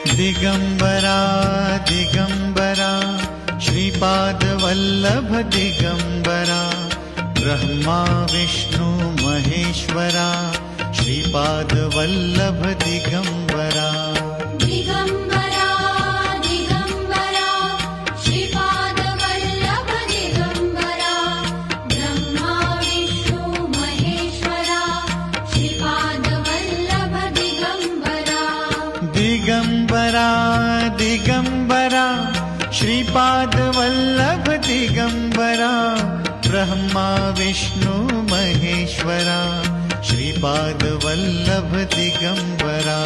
Digambara Digambara Shripad Vallabh Digambara Brahma Vishnu Maheshwara Shripad Vallabh Digambara Digambara Digambara Shripad Vallabh Digambara Brahma Vishnu Maheshwara Shripad Vallabh Digambara Digambara Digambara Shripad Vallabh Digambara Brahma Vishnu Maheshwara Shripad Vallabh Digambara